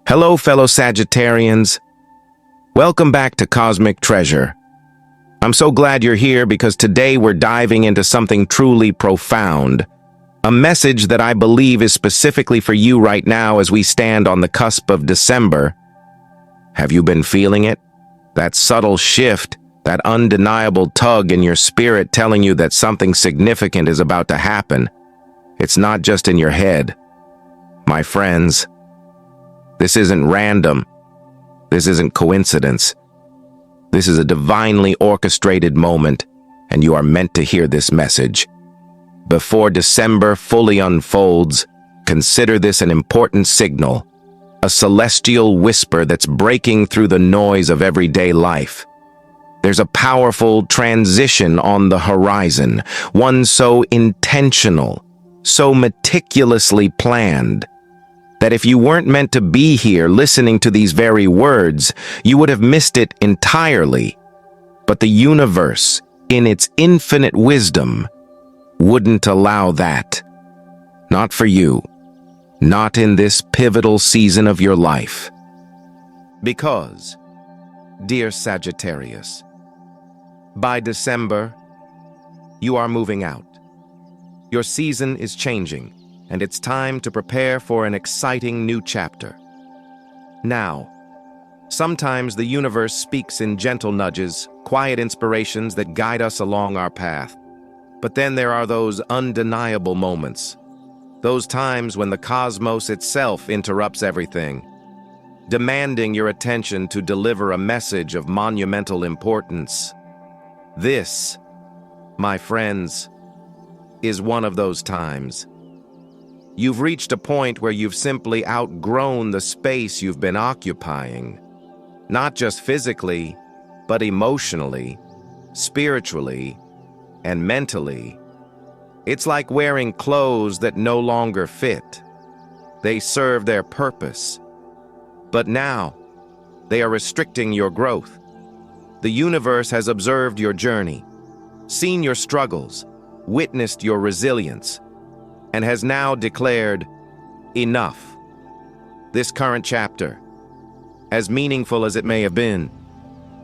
Hello, fellow Sagittarians. Welcome back to Cosmic Treasure. I'm so glad you're here because today we're diving into something truly profound. A message that I believe is specifically for you right now as we stand on the cusp of December. Have you been feeling it? That subtle shift, that undeniable tug in your spirit telling you that something significant is about to happen. It's not just in your head. My friends, this isn't random. This isn't coincidence. This is a divinely orchestrated moment, and you are meant to hear this message. Before December fully unfolds, consider this an important signal, a celestial whisper that's breaking through the noise of everyday life. There's a powerful transition on the horizon, one so intentional, so meticulously planned, that if you weren't meant to be here listening to these very words, you would have missed it entirely. But the universe, in its infinite wisdom, wouldn't allow that. Not for you. Not in this pivotal season of your life. Because, dear Sagittarius, by December, you are moving out. Your season is changing, and it's time to prepare for an exciting new chapter. Now, sometimes the universe speaks in gentle nudges, quiet inspirations that guide us along our path. But then there are those undeniable moments, those times when the cosmos itself interrupts everything, demanding your attention to deliver a message of monumental importance. This, my friends, is one of those times. You've reached a point where you've simply outgrown the space you've been occupying, not just physically, but emotionally, spiritually, and mentally. It's like wearing clothes that no longer fit. They serve their purpose, but now they are restricting your growth. The universe has observed your journey, seen your struggles, witnessed your resilience, and has now declared, enough. This current chapter, as meaningful as it may have been,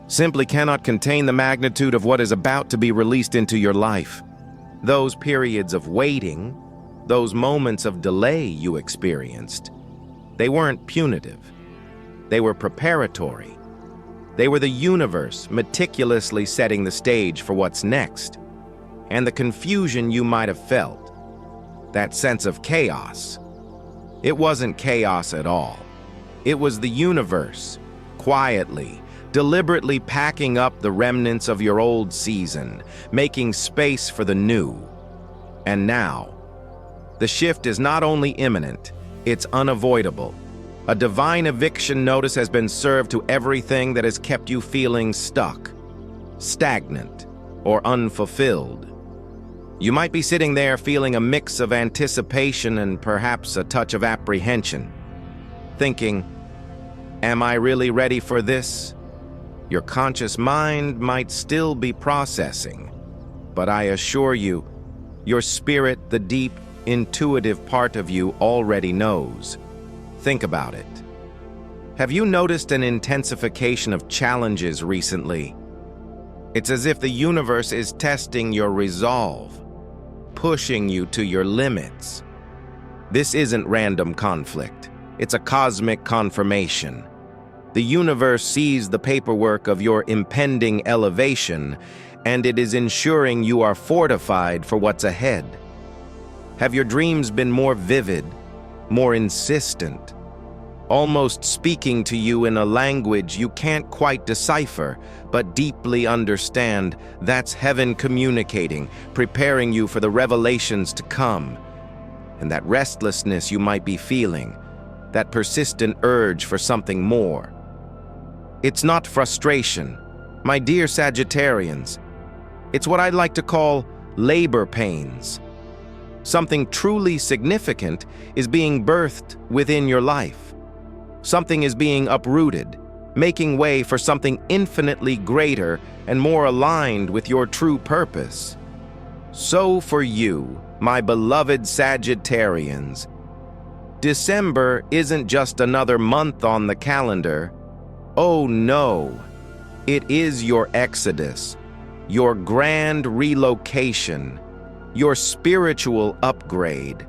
simply cannot contain the magnitude of what is about to be released into your life. Those periods of waiting, those moments of delay you experienced, they weren't punitive. They were preparatory. They were the universe meticulously setting the stage for what's next. And the confusion you might have felt, that sense of chaos, it wasn't chaos at all. It was the universe, quietly, deliberately packing up the remnants of your old season, making space for the new. And now, the shift is not only imminent, it's unavoidable. A divine eviction notice has been served to everything that has kept you feeling stuck, stagnant, or unfulfilled. You might be sitting there feeling a mix of anticipation and perhaps a touch of apprehension, thinking, am I really ready for this? Your conscious mind might still be processing, but I assure you, your spirit, the deep, intuitive part of you, already knows. Think about it. Have you noticed an intensification of challenges recently? It's as if the universe is testing your resolve, pushing you to your limits. This isn't random conflict. It's a cosmic confirmation. The universe sees the paperwork of your impending elevation, and it is ensuring you are fortified for what's ahead. Have your dreams been more vivid, more insistent, almost speaking to you in a language you can't quite decipher, but deeply understand? That's heaven communicating, preparing you for the revelations to come. And that restlessness you might be feeling, that persistent urge for something more. It's not frustration, my dear Sagittarians. It's what I'd like to call labor pains. Something truly significant is being birthed within your life. Something is being uprooted, making way for something infinitely greater and more aligned with your true purpose. So for you, my beloved Sagittarians, December isn't just another month on the calendar. Oh no, it is your exodus, your grand relocation, your spiritual upgrade.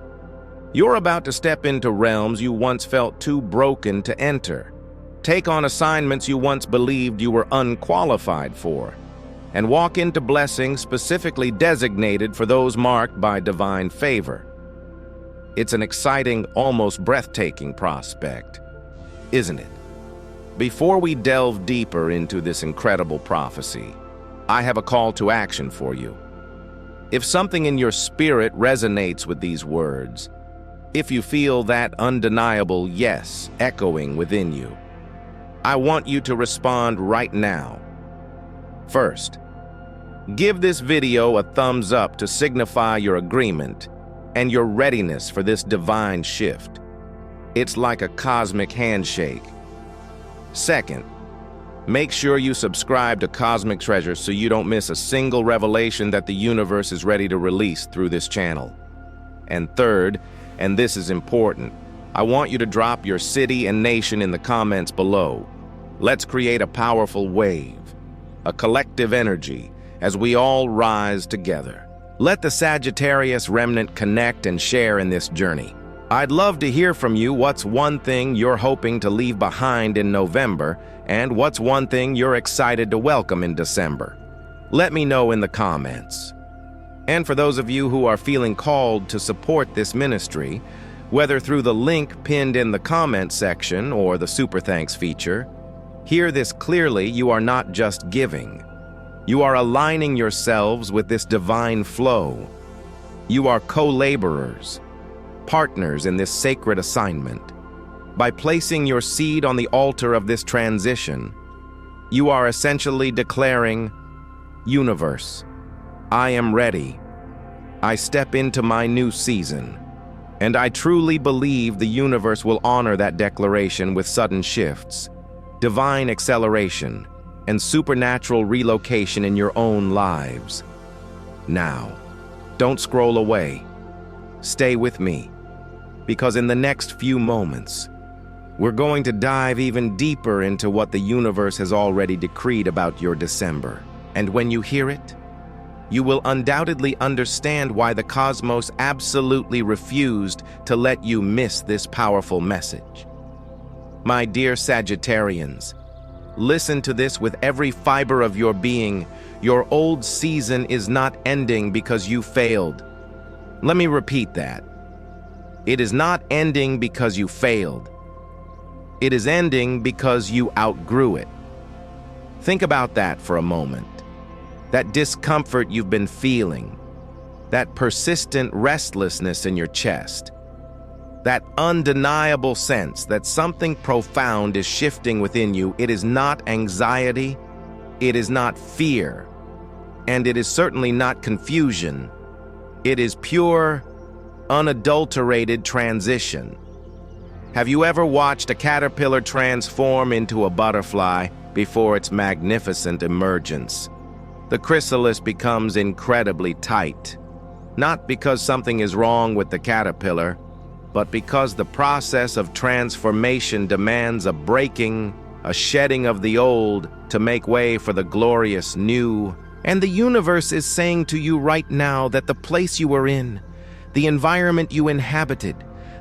You're about to step into realms you once felt too broken to enter, take on assignments you once believed you were unqualified for, and walk into blessings specifically designated for those marked by divine favor. It's an exciting, almost breathtaking prospect, isn't it? Before we delve deeper into this incredible prophecy, I have a call to action for you. If something in your spirit resonates with these words, if you feel that undeniable yes echoing within you, I want you to respond right now. First, give this video a thumbs up to signify your agreement and your readiness for this divine shift. It's like a cosmic handshake. Second, make sure you subscribe to Cosmic Treasure so you don't miss a single revelation that the universe is ready to release through this channel. And third, and this is important, I want you to drop your city and nation in the comments below. Let's create a powerful wave, a collective energy, as we all rise together. Let the Sagittarius remnant connect and share in this journey. I'd love to hear from you. What's one thing you're hoping to leave behind in November, and what's one thing you're excited to welcome in December? Let me know in the comments. And for those of you who are feeling called to support this ministry, whether through the link pinned in the comment section or the Super Thanks feature, hear this clearly: you are not just giving. You are aligning yourselves with this divine flow. You are co-laborers, partners in this sacred assignment. By placing your seed on the altar of this transition, you are essentially declaring, "Universe, I am ready. I step into my new season." And I truly believe the universe will honor that declaration with sudden shifts, divine acceleration, and supernatural relocation in your own lives. Now, don't scroll away. Stay with me, because in the next few moments, we're going to dive even deeper into what the universe has already decreed about your December. And when you hear it, you will undoubtedly understand why the cosmos absolutely refused to let you miss this powerful message. My dear Sagittarians, listen to this with every fiber of your being. Your old season is not ending because you failed. Let me repeat that. It is not ending because you failed. It is ending because you outgrew it. Think about that for a moment. That discomfort you've been feeling, that persistent restlessness in your chest, that undeniable sense that something profound is shifting within you. It is not anxiety, it is not fear, and it is certainly not confusion. It is pure, unadulterated transition. Have you ever watched a caterpillar transform into a butterfly before its magnificent emergence? The chrysalis becomes incredibly tight, not because something is wrong with the caterpillar, but because the process of transformation demands a breaking, a shedding of the old to make way for the glorious new. And the universe is saying to you right now that the place you were in, the environment you inhabited,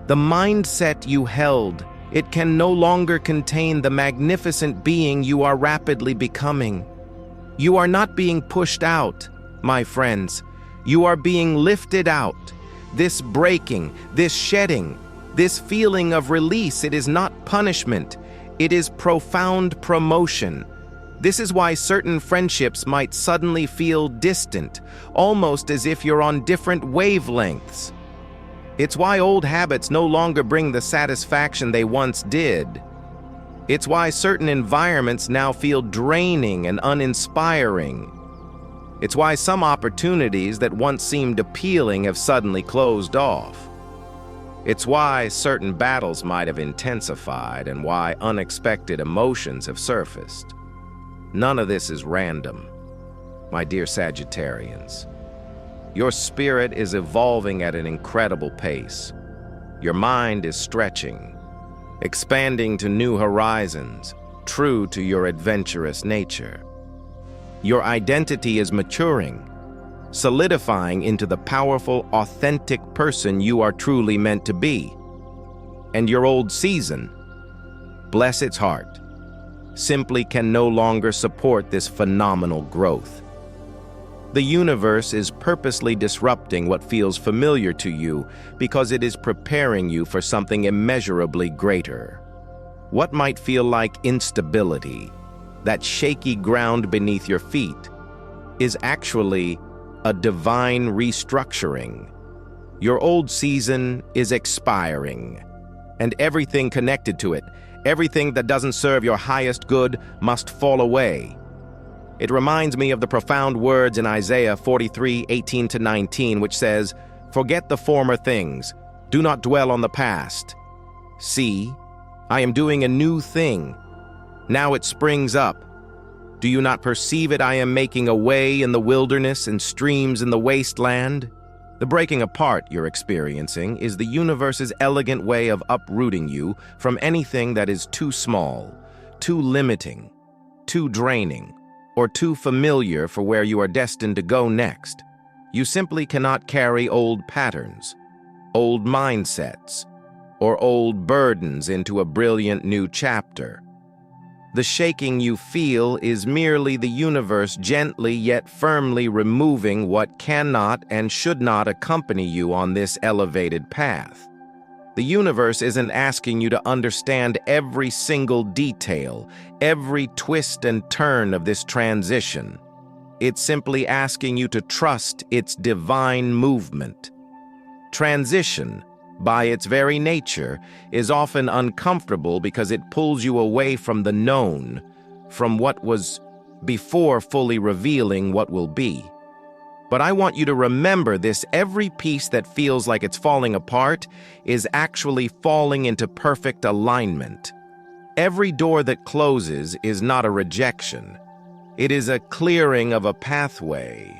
the mindset you held, it can no longer contain the magnificent being you are rapidly becoming. You are not being pushed out, my friends. You are being lifted out. This breaking, this shedding, this feeling of release, it is not punishment. It is profound promotion. This is why certain friendships might suddenly feel distant, almost as if you're on different wavelengths. It's why old habits no longer bring the satisfaction they once did. It's why certain environments now feel draining and uninspiring. It's why some opportunities that once seemed appealing have suddenly closed off. It's why certain battles might have intensified and why unexpected emotions have surfaced. None of this is random, my dear Sagittarians. Your spirit is evolving at an incredible pace. Your mind is stretching, expanding to new horizons, true to your adventurous nature. Your identity is maturing, solidifying into the powerful, authentic person you are truly meant to be. And your old season, bless its heart, simply can no longer support this phenomenal growth. The universe is purposely disrupting what feels familiar to you because it is preparing you for something immeasurably greater. What might feel like instability, that shaky ground beneath your feet, is actually a divine restructuring. Your old season is expiring, and everything connected to it, everything that doesn't serve your highest good, must fall away. It reminds me of the profound words in Isaiah 43:18-19, which says, "Forget the former things, do not dwell on the past. See, I am doing a new thing. Now it springs up. Do you not perceive it? I am making a way in the wilderness and streams in the wasteland." The breaking apart you're experiencing is the universe's elegant way of uprooting you from anything that is too small, too limiting, too draining, or too familiar for where you are destined to go next. You simply cannot carry old patterns, old mindsets, or old burdens into a brilliant new chapter. The shaking you feel is merely the universe gently yet firmly removing what cannot and should not accompany you on this elevated path. The universe isn't asking you to understand every single detail, every twist and turn of this transition. It's simply asking you to trust its divine movement. Transition, by its very nature, is often uncomfortable because it pulls you away from the known, from what was before fully revealing what will be. But I want you to remember this: every piece that feels like it's falling apart is actually falling into perfect alignment. Every door that closes is not a rejection. It is a clearing of a pathway,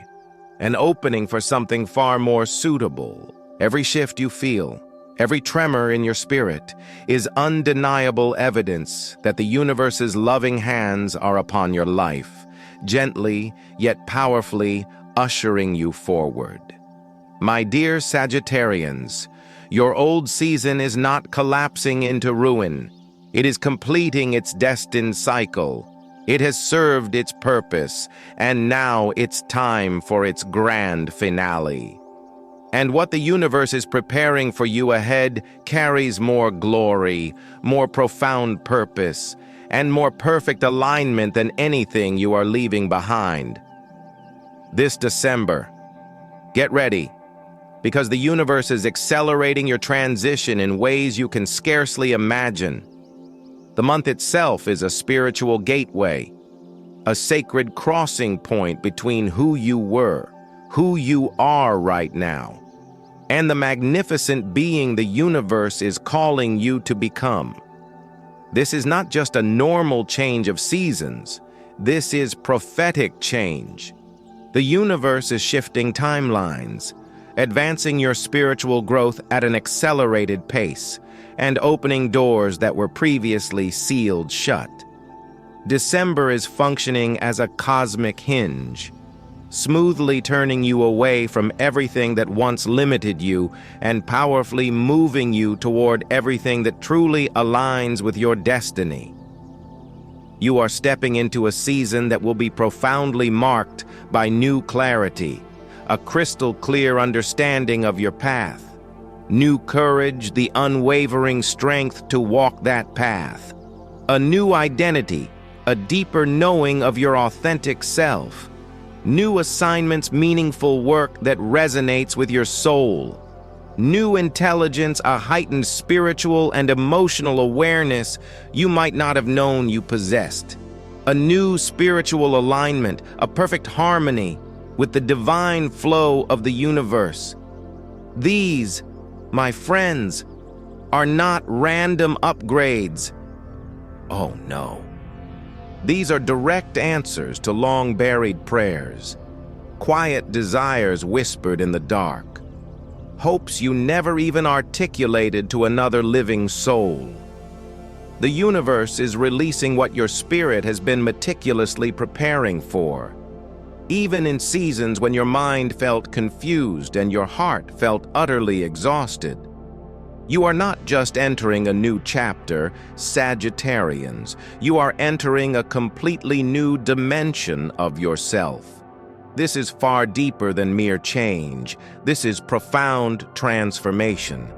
an opening for something far more suitable. Every shift you feel, every tremor in your spirit, is undeniable evidence that the universe's loving hands are upon your life, gently yet powerfully ushering you forward. My dear Sagittarians, your old season is not collapsing into ruin. It is completing its destined cycle. It has served its purpose, and now it's time for its grand finale. And what the universe is preparing for you ahead carries more glory, more profound purpose, and more perfect alignment than anything you are leaving behind. This December, get ready, because the universe is accelerating your transition in ways you can scarcely imagine. The month itself is a spiritual gateway, a sacred crossing point between who you were, who you are right now, and the magnificent being the universe is calling you to become. This is not just a normal change of seasons. This is prophetic change. The universe is shifting timelines, advancing your spiritual growth at an accelerated pace, and opening doors that were previously sealed shut. December is functioning as a cosmic hinge, smoothly turning you away from everything that once limited you and powerfully moving you toward everything that truly aligns with your destiny. You are stepping into a season that will be profoundly marked by new clarity, a crystal clear understanding of your path, new courage, the unwavering strength to walk that path, a new identity, a deeper knowing of your authentic self, new assignments, meaningful work that resonates with your soul, new intelligence, a heightened spiritual and emotional awareness you might not have known you possessed, a new spiritual alignment, a perfect harmony with the divine flow of the universe. These, my friends, are not random upgrades. Oh no. These are direct answers to long-buried prayers, quiet desires whispered in the dark, hopes you never even articulated to another living soul. The universe is releasing what your spirit has been meticulously preparing for. Even in seasons when your mind felt confused and your heart felt utterly exhausted. You are not just entering a new chapter, Sagittarians. You are entering a completely new dimension of yourself. This is far deeper than mere change. This is profound transformation.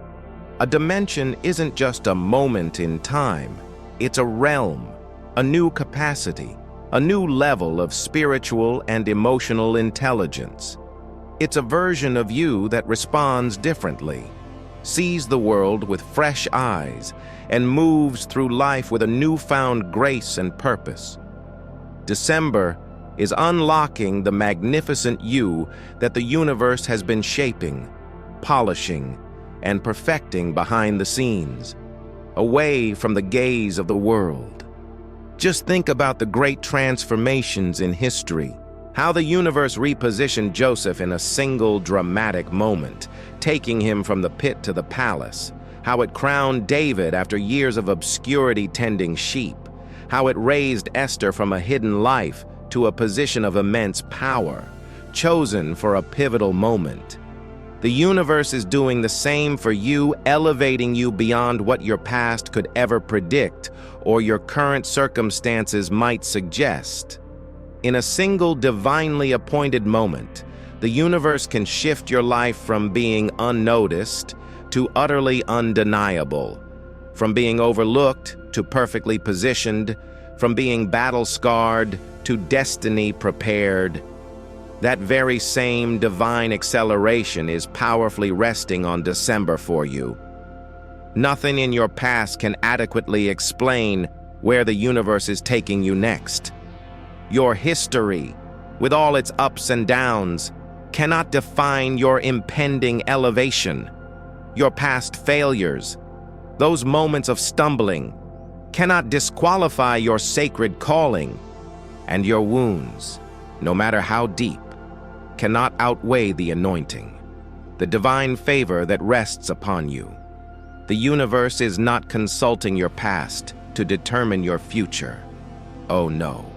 A dimension isn't just a moment in time. It's a realm, a new capacity, a new level of spiritual and emotional intelligence. It's a version of you that responds differently, sees the world with fresh eyes, and moves through life with a newfound grace and purpose. December is unlocking the magnificent you that the universe has been shaping, polishing, and perfecting behind the scenes, away from the gaze of the world. Just think about the great transformations in history, how the universe repositioned Joseph in a single dramatic moment, taking him from the pit to the palace, how it crowned David after years of obscurity tending sheep, how it raised Esther from a hidden life to a position of immense power, chosen for a pivotal moment. The universe is doing the same for you, elevating you beyond what your past could ever predict or your current circumstances might suggest. In a single divinely appointed moment, the universe can shift your life from being unnoticed to utterly undeniable, from being overlooked to perfectly positioned, from being battle-scarred to destiny prepared. That very same divine acceleration is powerfully resting on December for you. Nothing in your past can adequately explain where the universe is taking you next. Your history, with all its ups and downs, cannot define your impending elevation. Your past failures, those moments of stumbling, cannot disqualify your sacred calling. And your wounds, no matter how deep, cannot outweigh the anointing, the divine favor that rests upon you. The universe is not consulting your past to determine your future. Oh no.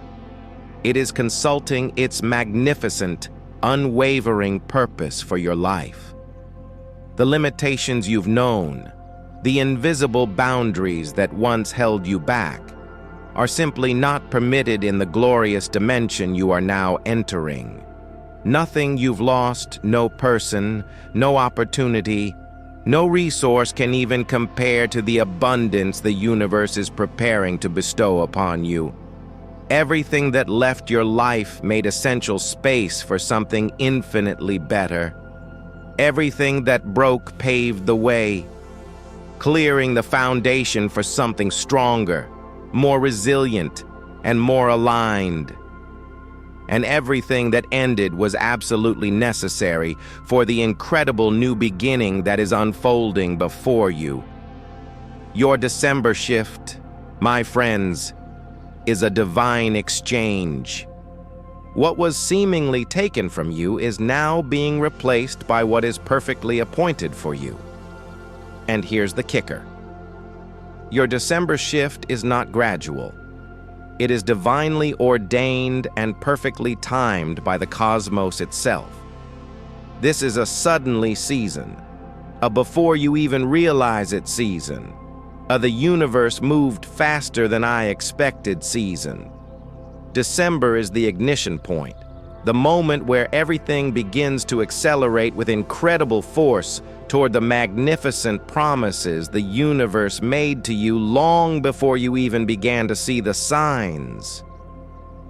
It is consulting its magnificent, unwavering purpose for your life. The limitations you've known, the invisible boundaries that once held you back, are simply not permitted in the glorious dimension you are now entering. Nothing you've lost, no person, no opportunity, no resource can even compare to the abundance the universe is preparing to bestow upon you. Everything that left your life made essential space for something infinitely better. Everything that broke paved the way, clearing the foundation for something stronger, more resilient, and more aligned. And everything that ended was absolutely necessary for the incredible new beginning that is unfolding before you. Your December shift, my friends, is a divine exchange. What was seemingly taken from you is now being replaced by what is perfectly appointed for you. And here's the kicker. Your December shift is not gradual. It is divinely ordained and perfectly timed by the cosmos itself. This is a suddenly season, a before you even realize it season, a the universe moved faster than I expected season. December is the ignition point, the moment where everything begins to accelerate with incredible force toward the magnificent promises the universe made to you long before you even began to see the signs.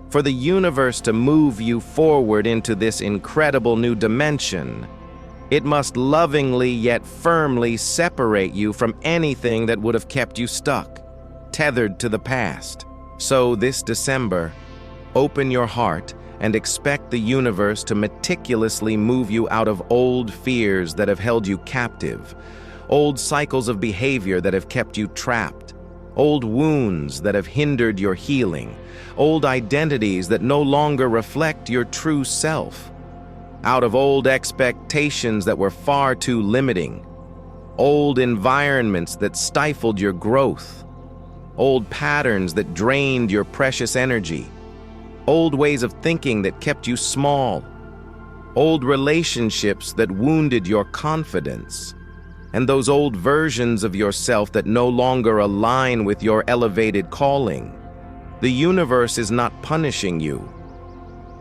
For the universe to move you forward into this incredible new dimension, it must lovingly yet firmly separate you from anything that would have kept you stuck, tethered to the past. So this December, open your heart and expect the universe to meticulously move you out of old fears that have held you captive, old cycles of behavior that have kept you trapped, old wounds that have hindered your healing, old identities that no longer reflect your true self. out of old expectations that were far too limiting, old environments that stifled your growth, old patterns that drained your precious energy, old ways of thinking that kept you small, old relationships that wounded your confidence, and those old versions of yourself that no longer align with your elevated calling. The universe is not punishing you,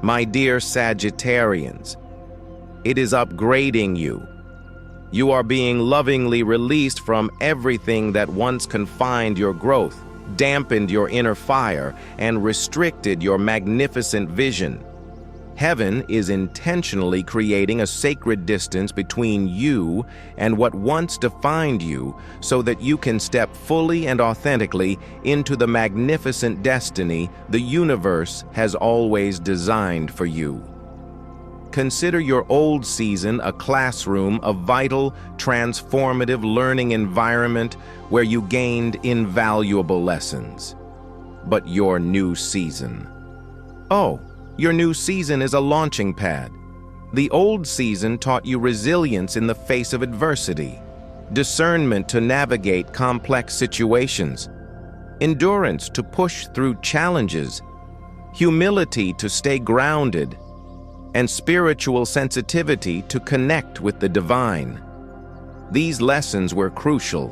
my dear Sagittarians. It is upgrading you. You are being lovingly released from everything that once confined your growth, dampened your inner fire, and restricted your magnificent vision. Heaven is intentionally creating a sacred distance between you and what once defined you so that you can step fully and authentically into the magnificent destiny the universe has always designed for you. Consider your old season a classroom, a vital, transformative learning environment where you gained invaluable lessons. But your new season. Your new season is a launching pad. The old season taught you resilience in the face of adversity, discernment to navigate complex situations, endurance to push through challenges, humility to stay grounded, and spiritual sensitivity to connect with the divine. These lessons were crucial,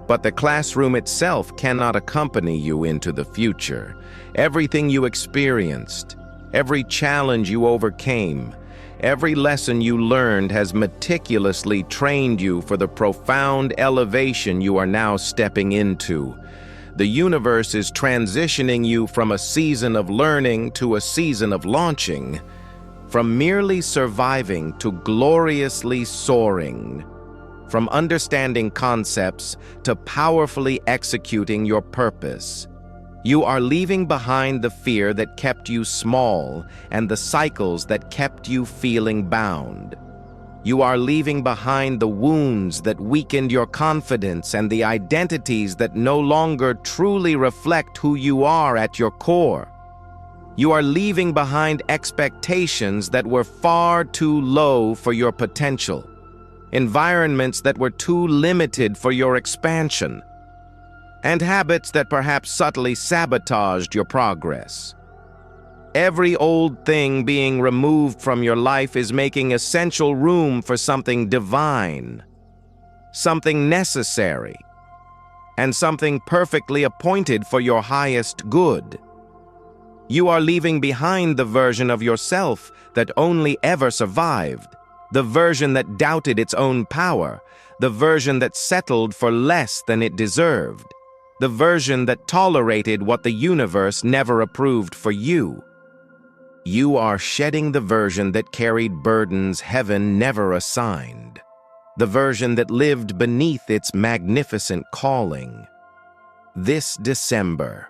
but the classroom itself cannot accompany you into the future. Everything you experienced, every challenge you overcame, every lesson you learned has meticulously trained you for the profound elevation you are now stepping into. The universe is transitioning you from a season of learning to a season of launching, from merely surviving to gloriously soaring, from understanding concepts to powerfully executing your purpose. You are leaving behind the fear that kept you small and the cycles that kept you feeling bound. You are leaving behind the wounds that weakened your confidence and the identities that no longer truly reflect who you are at your core. You are leaving behind expectations that were far too low for your potential, environments that were too limited for your expansion, and habits that perhaps subtly sabotaged your progress. Every old thing being removed from your life is making essential room for something divine, something necessary, and something perfectly appointed for your highest good. You are leaving behind the version of yourself that only ever survived, the version that doubted its own power, the version that settled for less than it deserved, the version that tolerated what the universe never approved for you. You are shedding the version that carried burdens heaven never assigned, the version that lived beneath its magnificent calling. This December,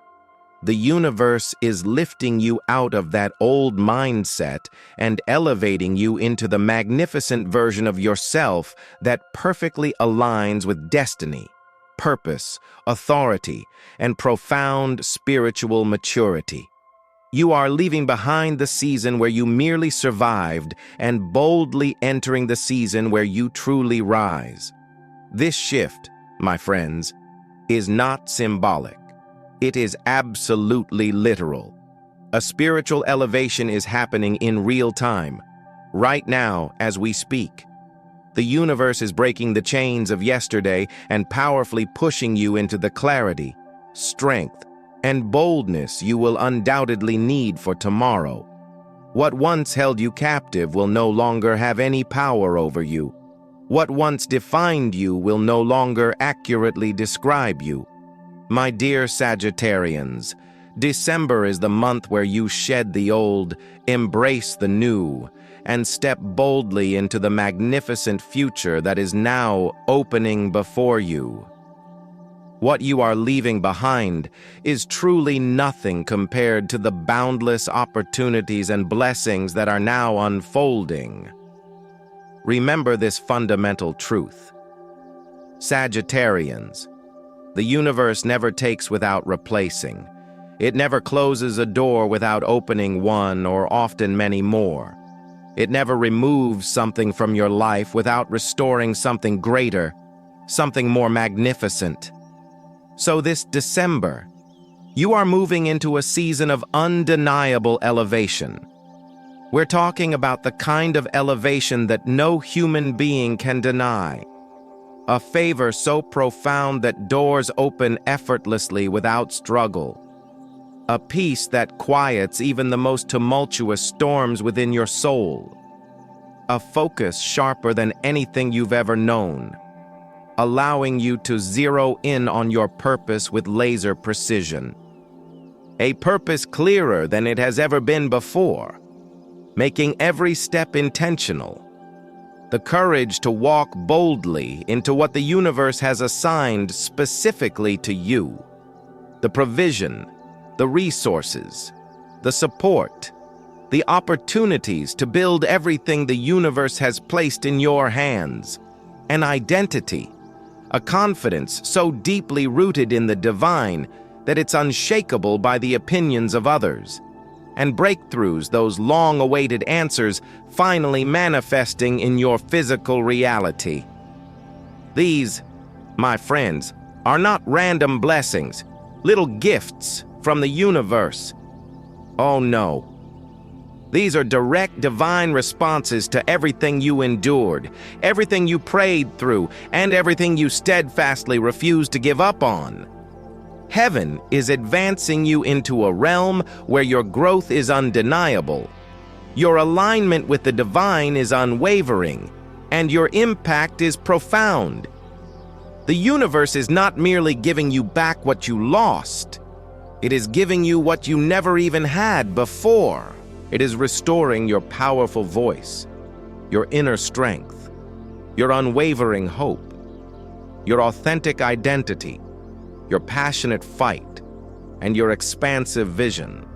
the universe is lifting you out of that old mindset and elevating you into the magnificent version of yourself that perfectly aligns with destiny, purpose, authority, and profound spiritual maturity. You are leaving behind the season where you merely survived and boldly entering the season where you truly rise. This shift, my friends, is not symbolic. It is absolutely literal. A spiritual elevation is happening in real time, right now as we speak. The universe is breaking the chains of yesterday and powerfully pushing you into the clarity, strength, and boldness you will undoubtedly need for tomorrow. What once held you captive will no longer have any power over you. What once defined you will no longer accurately describe you. My dear Sagittarians, December is the month where you shed the old, embrace the new, and step boldly into the magnificent future that is now opening before you. What you are leaving behind is truly nothing compared to the boundless opportunities and blessings that are now unfolding. Remember this fundamental truth. Sagittarians, the universe never takes without replacing. It never closes a door without opening one or often many more. It never removes something from your life without restoring something greater, something more magnificent. So this December, you are moving into a season of undeniable elevation. We're talking about the kind of elevation that no human being can deny. A favor so profound that doors open effortlessly without struggle. A peace that quiets even the most tumultuous storms within your soul. A focus sharper than anything you've ever known, allowing you to zero in on your purpose with laser precision. A purpose clearer than it has ever been before, making every step intentional. The courage to walk boldly into what the universe has assigned specifically to you. The provision, the resources, the support, the opportunities to build everything the universe has placed in your hands. An identity, a confidence so deeply rooted in the divine that it's unshakable by the opinions of others. And breakthroughs, those long-awaited answers, finally manifesting in your physical reality. These, my friends, are not random blessings, little gifts from the universe. Oh no. These are direct divine responses to everything you endured, everything you prayed through, and everything you steadfastly refused to give up on. Heaven is advancing you into a realm where your growth is undeniable, your alignment with the divine is unwavering, and your impact is profound. The universe is not merely giving you back what you lost, it is giving you what you never even had before. It is restoring your powerful voice, your inner strength, your unwavering hope, your authentic identity, your passionate fight, and your expansive vision.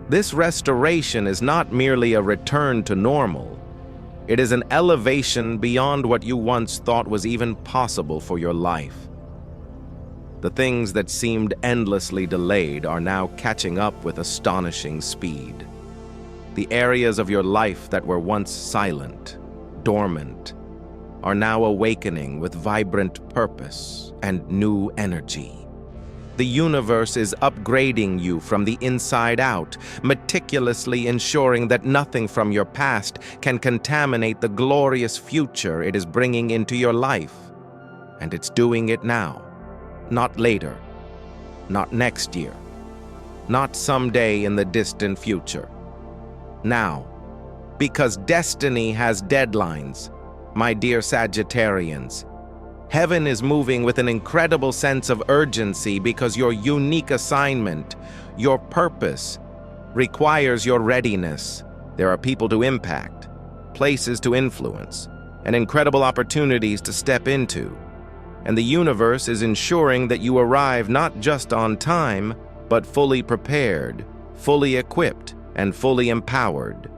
This restoration is not merely a return to normal. It is an elevation beyond what you once thought was even possible for your life. The things that seemed endlessly delayed are now catching up with astonishing speed. The areas of your life that were once silent, dormant, are now awakening with vibrant purpose and new energy. The universe is upgrading you from the inside out, meticulously ensuring that nothing from your past can contaminate the glorious future it is bringing into your life. And it's doing it now, not later, not next year, not someday in the distant future. Now, because destiny has deadlines, my dear Sagittarians. Heaven is moving with an incredible sense of urgency because your unique assignment, your purpose, requires your readiness. There are people to impact, places to influence, and incredible opportunities to step into. And the universe is ensuring that you arrive not just on time, but fully prepared, fully equipped, and fully empowered.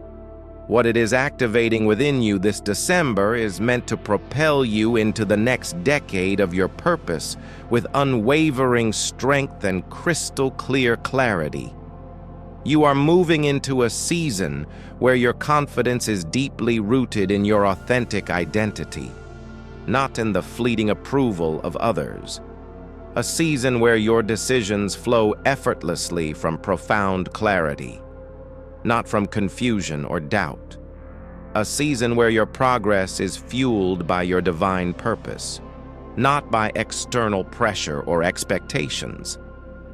What it is activating within you this December is meant to propel you into the next decade of your purpose with unwavering strength and crystal clear clarity. You are moving into a season where your confidence is deeply rooted in your authentic identity, not in the fleeting approval of others. A season where your decisions flow effortlessly from profound clarity, not from confusion or doubt. A season where your progress is fueled by your divine purpose, not by external pressure or expectations.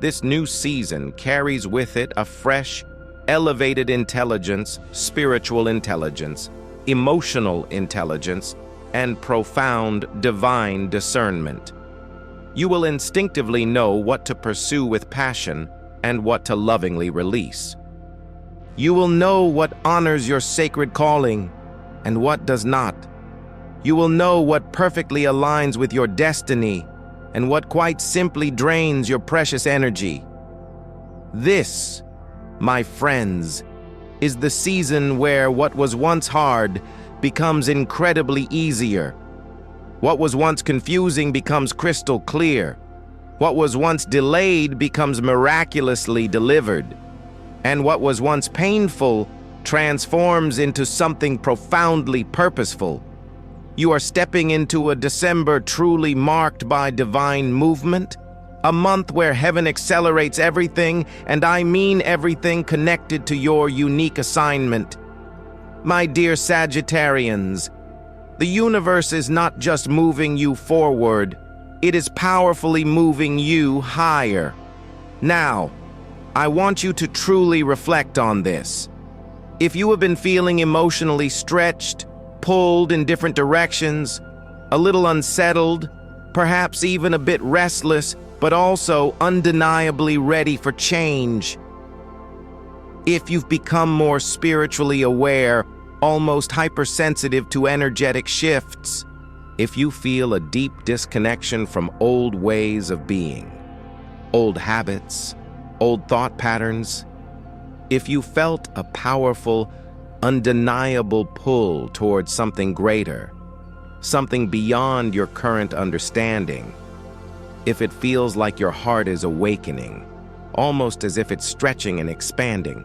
This new season carries with it a fresh, elevated intelligence, spiritual intelligence, emotional intelligence, and profound divine discernment. You will instinctively know what to pursue with passion and what to lovingly release. You will know what honors your sacred calling and what does not. You will know what perfectly aligns with your destiny and what quite simply drains your precious energy. This, my friends, is the season where what was once hard becomes incredibly easier. What was once confusing becomes crystal clear. What was once delayed becomes miraculously delivered. And what was once painful transforms into something profoundly purposeful. You are stepping into a December truly marked by divine movement, a month where heaven accelerates everything, and I mean everything connected to your unique assignment. My dear Sagittarians, the universe is not just moving you forward, it is powerfully moving you higher. Now, I want you to truly reflect on this. If you have been feeling emotionally stretched, pulled in different directions, a little unsettled, perhaps even a bit restless, but also undeniably ready for change. If you've become more spiritually aware, almost hypersensitive to energetic shifts, if you feel a deep disconnection from old ways of being, old habits, old thought patterns, if you felt a powerful, undeniable pull towards something greater, something beyond your current understanding, if it feels like your heart is awakening, almost as if it's stretching and expanding,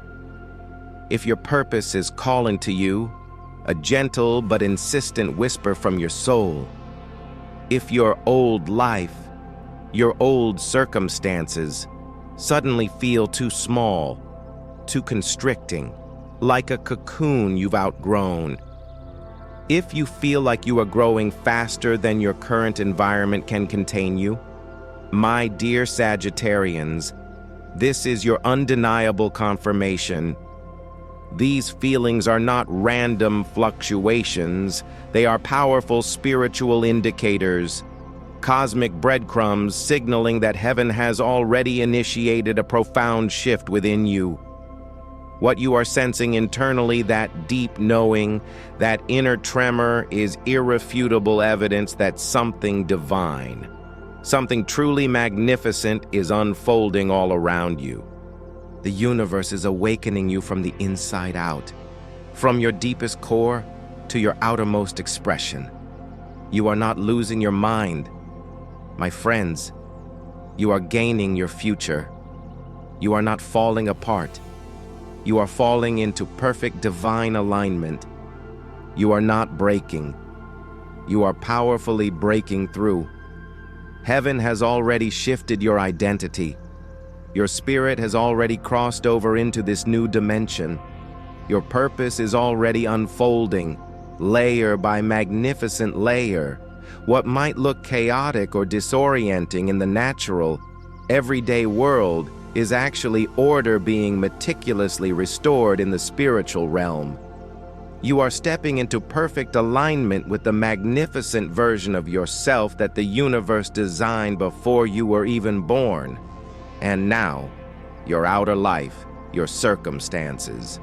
if your purpose is calling to you, a gentle but insistent whisper from your soul, if your old life, your old circumstances suddenly feel too small, too constricting, like a cocoon you've outgrown, if you feel like you are growing faster than your current environment can contain you, my dear Sagittarians, this is your undeniable confirmation. These feelings are not random fluctuations, they are powerful spiritual indicators, cosmic breadcrumbs signaling that heaven has already initiated a profound shift within you. What you are sensing internally, that deep knowing, that inner tremor, is irrefutable evidence that something divine, something truly magnificent is unfolding all around you. The universe is awakening you from the inside out, from your deepest core to your outermost expression. You are not losing your mind. My friends, you are gaining your future. You are not falling apart. You are falling into perfect divine alignment. You are not breaking. You are powerfully breaking through. Heaven has already shifted your identity. Your spirit has already crossed over into this new dimension. Your purpose is already unfolding, layer by magnificent layer. What might look chaotic or disorienting in the natural, everyday world is actually order being meticulously restored in the spiritual realm. You are stepping into perfect alignment with the magnificent version of yourself that the universe designed before you were even born. And now, your outer life, your circumstances,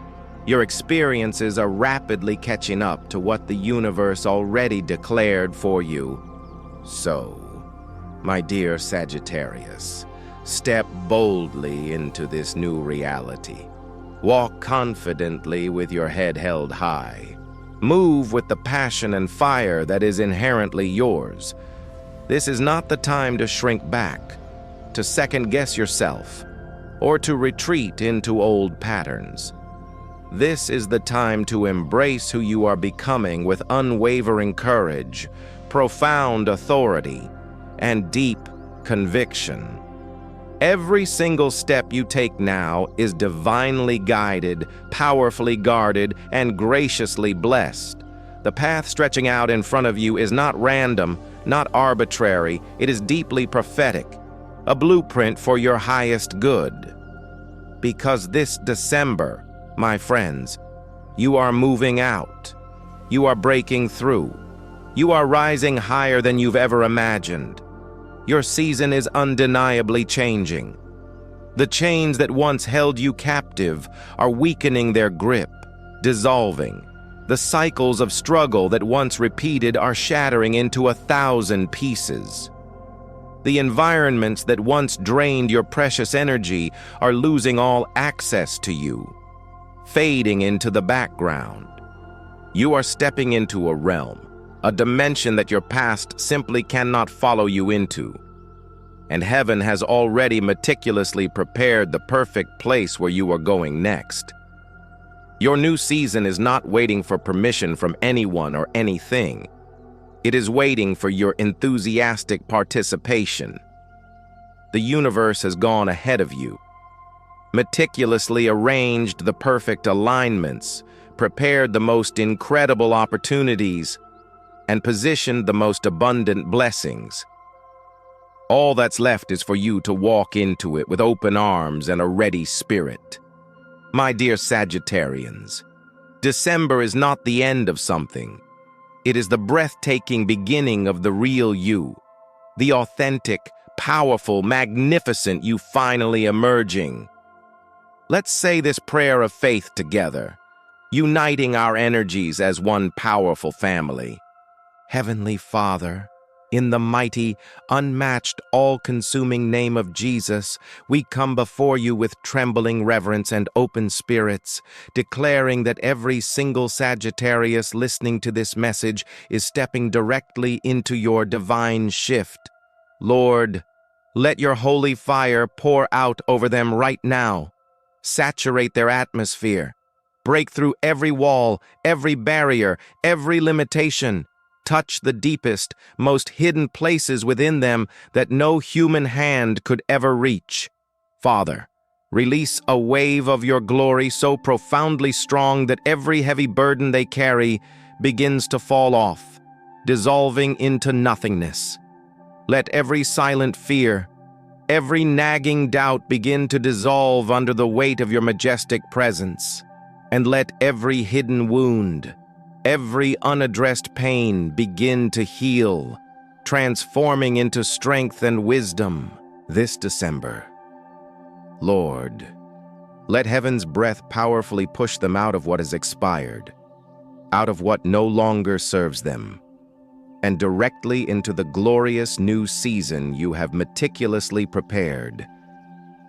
your experiences are rapidly catching up to what the universe already declared for you. So, my dear Sagittarius, step boldly into this new reality. Walk confidently with your head held high. Move with the passion and fire that is inherently yours. This is not the time to shrink back, to second-guess yourself, or to retreat into old patterns. This is the time to embrace who you are becoming with unwavering courage, profound authority, and deep conviction. Every single step you take now is divinely guided, powerfully guarded, and graciously blessed. The path stretching out in front of you is not random, not arbitrary, it is deeply prophetic, a blueprint for your highest good. Because this December, my friends, you are moving out. You are breaking through. You are rising higher than you've ever imagined. Your season is undeniably changing. The chains that once held you captive are weakening their grip, dissolving. The cycles of struggle that once repeated are shattering into 1,000 pieces. The environments that once drained your precious energy are losing all access to you, fading into the background. You are stepping into a realm, a dimension that your past simply cannot follow you into. And heaven has already meticulously prepared the perfect place where you are going next. Your new season is not waiting for permission from anyone or anything. It is waiting for your enthusiastic participation. The universe has gone ahead of you, meticulously arranged the perfect alignments, prepared the most incredible opportunities, and positioned the most abundant blessings. All that's left is for you to walk into it with open arms and a ready spirit. My dear Sagittarians, December is not the end of something. It is the breathtaking beginning of the real you, the authentic, powerful, magnificent you finally emerging. Let's say this prayer of faith together, uniting our energies as one powerful family. Heavenly Father, in the mighty, unmatched, all-consuming name of Jesus, we come before you with trembling reverence and open spirits, declaring that every single Sagittarius listening to this message is stepping directly into your divine shift. Lord, let your holy fire pour out over them right now. Saturate their atmosphere. Break through every wall, every barrier, every limitation. Touch the deepest, most hidden places within them that no human hand could ever reach. Father, release a wave of your glory so profoundly strong that every heavy burden they carry begins to fall off, dissolving into nothingness. Let every silent fear, every nagging doubt begin to dissolve under the weight of your majestic presence, and let every hidden wound, every unaddressed pain begin to heal, transforming into strength and wisdom this December. Lord, let heaven's breath powerfully push them out of what has expired, out of what no longer serves them, and directly into the glorious new season you have meticulously prepared.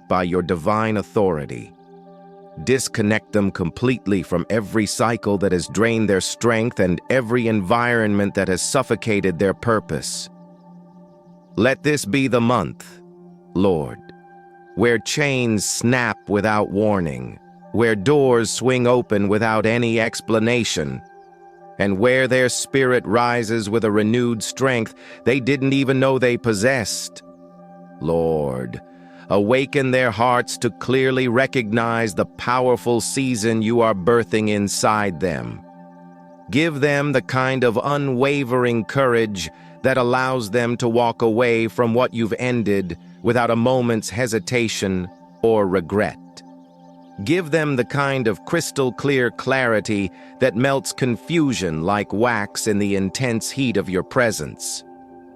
By your divine authority, disconnect them completely from every cycle that has drained their strength and every environment that has suffocated their purpose. Let this be the month, Lord, where chains snap without warning, where doors swing open without any explanation, and where their spirit rises with a renewed strength they didn't even know they possessed. Lord, awaken their hearts to clearly recognize the powerful season you are birthing inside them. Give them the kind of unwavering courage that allows them to walk away from what you've ended without a moment's hesitation or regret. Give them the kind of crystal-clear clarity that melts confusion like wax in the intense heat of your presence,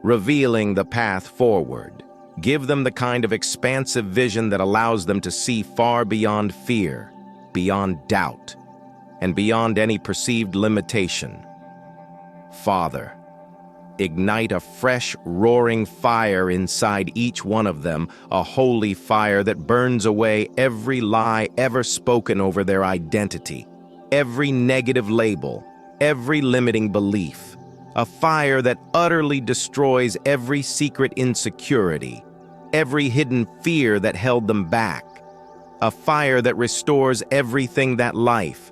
revealing the path forward. Give them the kind of expansive vision that allows them to see far beyond fear, beyond doubt, and beyond any perceived limitation. Father, ignite a fresh, roaring fire inside each one of them, a holy fire that burns away every lie ever spoken over their identity, every negative label, every limiting belief, a fire that utterly destroys every secret insecurity, every hidden fear that held them back, a fire that restores everything that life,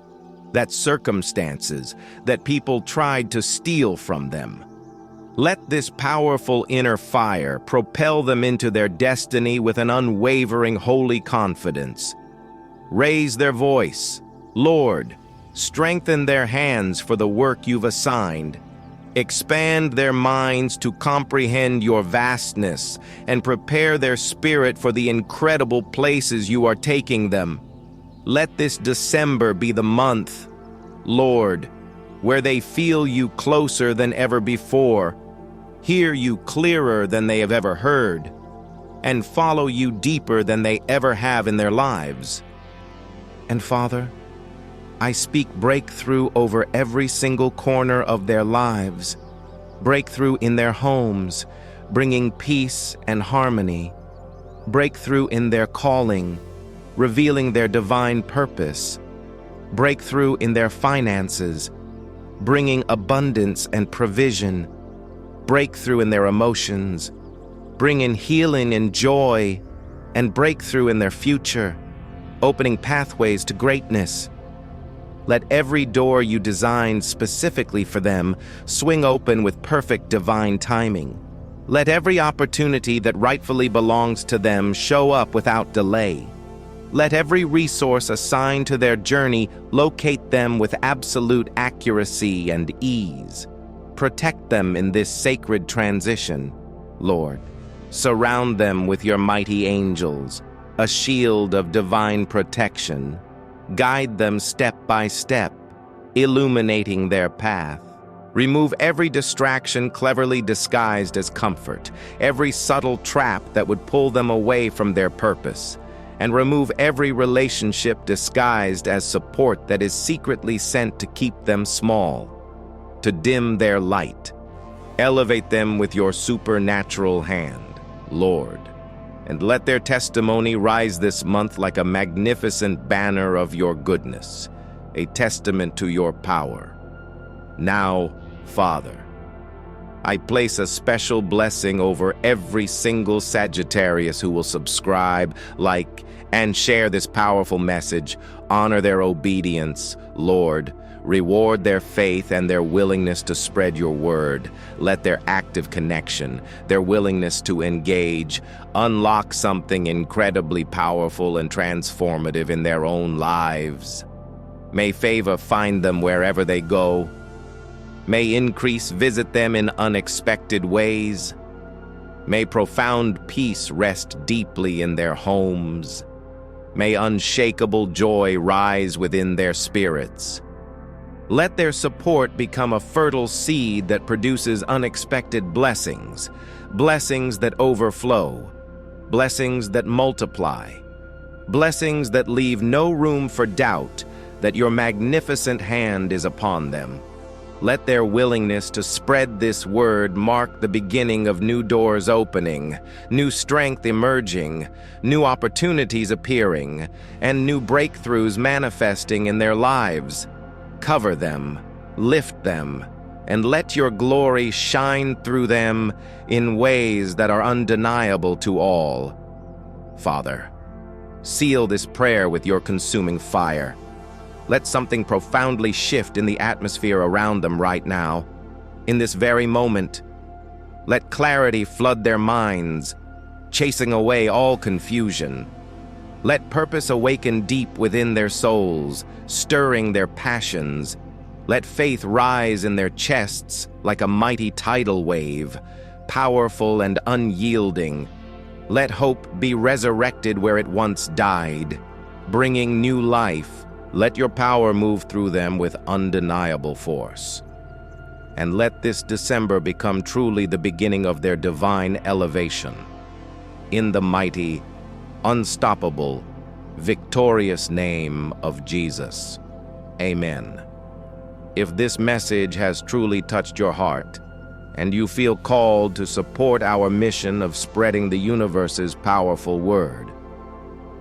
that circumstances, that people tried to steal from them. Let this powerful inner fire propel them into their destiny with an unwavering holy confidence. Raise their voice, Lord, strengthen their hands for the work you've assigned. Expand their minds to comprehend your vastness and prepare their spirit for the incredible places you are taking them. Let this December be the month, Lord, where they feel you closer than ever before, hear you clearer than they have ever heard, and follow you deeper than they ever have in their lives. And Father, I speak breakthrough over every single corner of their lives, breakthrough in their homes, bringing peace and harmony, breakthrough in their calling, revealing their divine purpose, breakthrough in their finances, bringing abundance and provision, breakthrough in their emotions, bringing healing and joy, and breakthrough in their future, opening pathways to greatness. Let every door you designed specifically for them swing open with perfect divine timing. Let every opportunity that rightfully belongs to them show up without delay. Let every resource assigned to their journey locate them with absolute accuracy and ease. Protect them in this sacred transition, Lord. Surround them with your mighty angels, a shield of divine protection. Guide them step by step, illuminating their path. Remove every distraction cleverly disguised as comfort, every subtle trap that would pull them away from their purpose, and remove every relationship disguised as support that is secretly sent to keep them small, to dim their light. Elevate them with your supernatural hand, Lord, and let their testimony rise this month like a magnificent banner of your goodness, a testament to your power. Now, Father, I place a special blessing over every single Sagittarius who will subscribe, like, and share this powerful message. Honor their obedience, Lord. Reward their faith and their willingness to spread your word. Let their active connection, their willingness to engage, unlock something incredibly powerful and transformative in their own lives. May favor find them wherever they go. May increase visit them in unexpected ways. May profound peace rest deeply in their homes. May unshakable joy rise within their spirits. Let their support become a fertile seed that produces unexpected blessings, blessings that overflow, blessings that multiply, blessings that leave no room for doubt that your magnificent hand is upon them. Let their willingness to spread this word mark the beginning of new doors opening, new strength emerging, new opportunities appearing, and new breakthroughs manifesting in their lives. Cover them, lift them, and let your glory shine through them in ways that are undeniable to all. Father, seal this prayer with your consuming fire. Let something profoundly shift in the atmosphere around them right now. In this very moment, let clarity flood their minds, chasing away all confusion. Let purpose awaken deep within their souls, stirring their passions. Let faith rise in their chests like a mighty tidal wave, powerful and unyielding. Let hope be resurrected where it once died, bringing new life. Let your power move through them with undeniable force. And let this December become truly the beginning of their divine elevation. In the mighty, unstoppable, victorious name of Jesus. Amen. If this message has truly touched your heart, and you feel called to support our mission of spreading the universe's powerful word,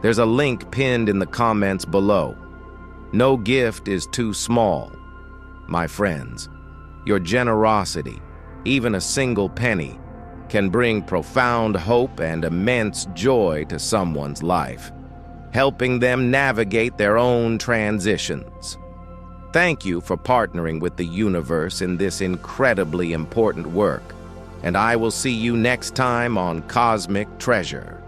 there's a link pinned in the comments below. No gift is too small. My friends, your generosity, even a single penny, can bring profound hope and immense joy to someone's life, helping them navigate their own transitions. Thank you for partnering with the universe in this incredibly important work, and I will see you next time on Cosmic Treasure.